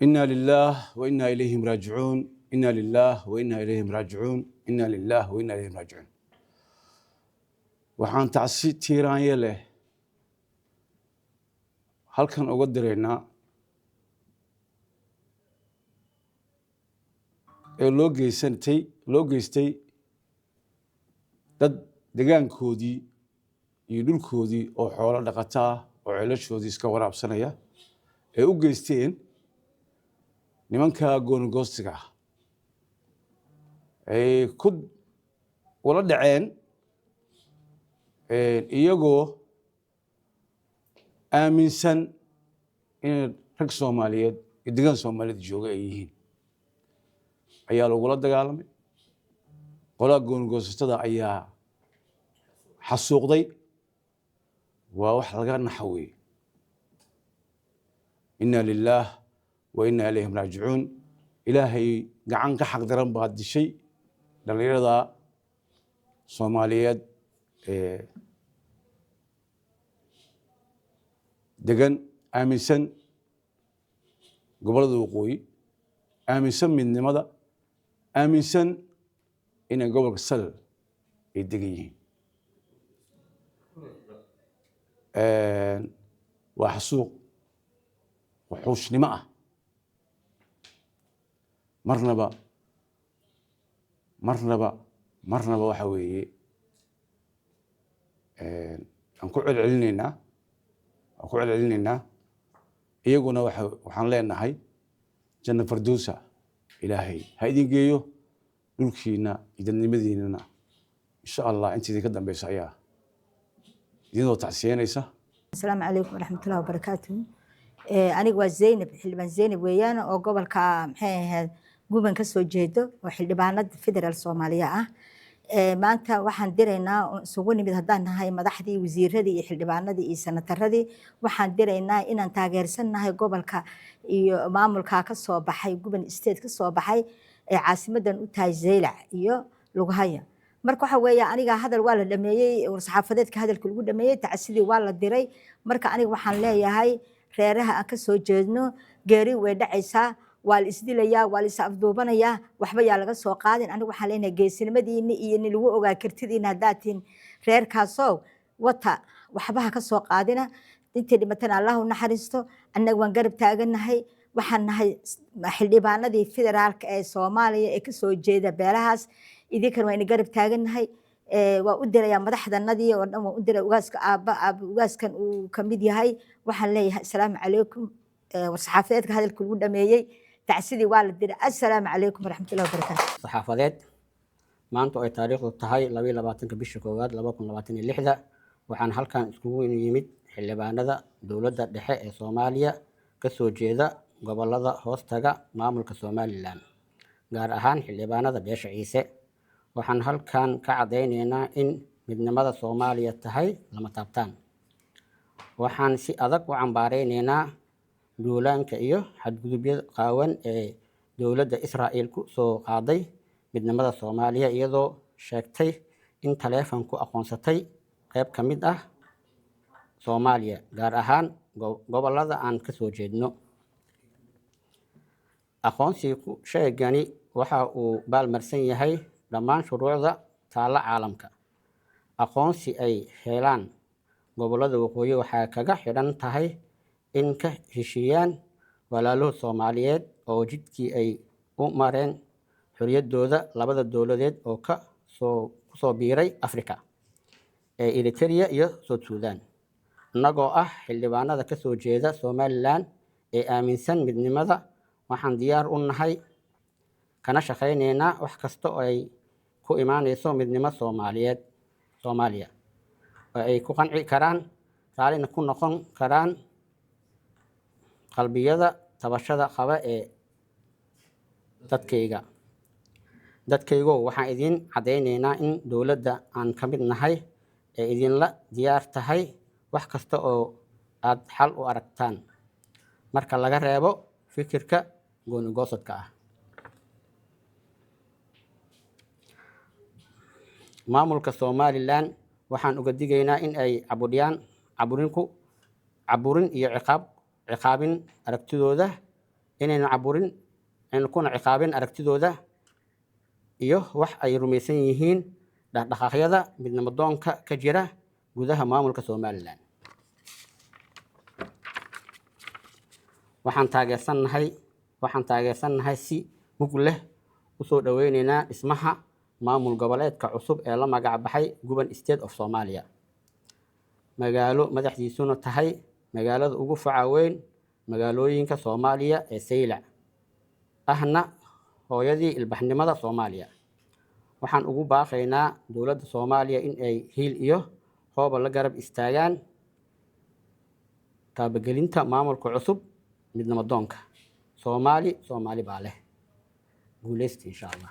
إنا لله وإنا إليهم راجعون إنا لله وإنا إليهم راجعون إنا لله وإنا إليهم راجعون waxaan tacsi tiiraanye leh halkan uga direynaa ee loo geystay dad degaankoodii iyo dhulkoodii oo xoolo dhaqata ah oo ceelashoodii iska waraabsanaya ee u geysteen nimanka gooni-goostiga ah ay ku wala dhaceen iyagoo aaminsan in rag Soomaaliyeed iyo degaan Soomaaliyeed jooga ay yihiin ayaa lagula dagaalamay qolaa gooni-goosatada ayaa xasuuqday waa wax laga naxawey inna lillaah wa inna ilayhim raajicuun ilaahay gacan ka xaq daran baad dishay dhalinyarada Soomaaliyeed degan aaminsan gobolada waqooyi aaminsan midnimada aaminsan inay gobolka sal ay degan yihiin waa xasuuq wuxuushnimo ah marnaba waxa weeye aan ku celcelinaynaa iyaguna waxaan leenahay janno fardowsa ilaahay ha idin geeyo dhulkiina iyo dadnimadiinana insha allah intiidii ka dambeysa ayaa idinoo tacsiyeynaysa. Asalaamu calaykum waraxmatullaahi wabarakaatuh. Aniga waa Zaynab, xildhibaan Zaynab weeyaan oo gobolka maxay ahayd guban ka soo jeedo oo xildhibaanada federaal Soomaaliya ah. Maanta waxaan direynaa isugu nimid haddaan nahay madaxdii wasiiradii iyo xildhibaanadii iyo senataradii waxaan direynaa inaan taageersanahay gobolka iyo maamulka ka soo baxay guban state ka soo baxay ee caasimadan u tahay Zeylac iyo Lugahaya. marka waxa weeye aniga hadal waa la dhameeyay war-saxaafadeedka hadalka lagu dhameeyay tacsidii waa la diray marka aniga waxaan leeyahay reeraha aan ka soo jeedno geeri way dhacaysaa waa la isdilayaa waa la is afduubanayaa waxba yaa laga soo qaadin aniga waxaan leenahay geesinimadiina iyo in lagu ogaa kartidiina hadaatiin reerkaasoo wata waxba ka soo qaadina intii dhimatana Allah u naxariisto annaga waan garab taaganahay waxaan nahay xildhibaanadii federaalka ee Soomaaliya ee ka soo jeeda beelahaas idinkan waa in garab taaganahay waa u diraya madaxdanadii oo dhan waa u diray ugaaska ugaaskan uu kamid yahay waxaan leeyahay assalaamu calaykum war-saxaafadeedka hadalka lagu dhameeyay tacsidii waa la diray assalaamu calaykum waraxmatullaahi wabarakaatuh. saxaafadeed maanta oo ay taariikhdu tahay 22 bisha koowaad 2026 waxaan halkan iskugu yimid xildhibaanada dowladda dhexe ee Soomaaliya ka soo jeeda gobolada hoostaga maamulka Somaliland gaar ahaan xildhibaanada beesha Ciise waxaan halkan ka cadeynaynaa in midnimada Soomaaliya tahay lama taabtaan waxaan si adag u cambaareynaa duulaanka iyo xadgudubyada qaawan ee dowladda Israa'iil ku soo qaaday midnimada Soomaaliya iyadoo sheegtay in taleefanku aqoonsatay qayb ka mid ah Soomaaliya gaar ahaan gobolada aan ka soo jeedno aqoonsigu sheegani waxa uu baalmarsan yahay dhammaan shuruucda taala caalamka aqoonsi ay helaan gobolada waqooyi waxaa kaga xidhan tahay in ka heshiiyaan walaalo Soomaaliyeed oo jidkii ay u mareen xoriyadooda labada dowladeed oo ka soo biiray Afrika ee Eritrea iyo South Sudan annagoo ah xildhibaanada ka soo jeeda Somaliland ee aaminsan midnimada waxaan diyaar u nahay kana shaqeynaynaa wax kasta oo ay ku imaanayso midnimo Soomaaliya oo ay ku qanci karaan raalina ku noqon karaan qalbiyada tabashada qaba ee dadkaygo waxaan idin cadeynaynaa in dowladda aan ka mid nahay ee idinla diyaar tahay wax kasta oo aad xal u aragtaan marka laga reebo fikirka gooni-goosadka ah maamulka Somaliland waxaan uga digaynaa in ay caburin iyo ciqaabin aragtidooda inayna caburin ayna kuna ciqaabin aragtidooda iyo wax ay rumaysan yihiin dhaqdhaqaaqyada midnimo doonka ka jira gudaha maamulka Somaliland. waxaan taageersanahay si mug leh u soo dhaweynaynaa dhismaha maamul goboleedka cusub ee la magac baxay Guban State of Somalia, magaalo madaxdiisuna tahay magaalada ugu faca weyn magaalooyinka Soomaaliya ee Saylac ahna hooyadii ilbaxnimada Soomaaliya. waxaan ugu baaqaynaa dowladda Soomaaliya in ay hiil iyo hooba la garab istaagaan taabagelinta maamulka cusub midnimo doonka Soomaali baa leh guuleysta insha Allah.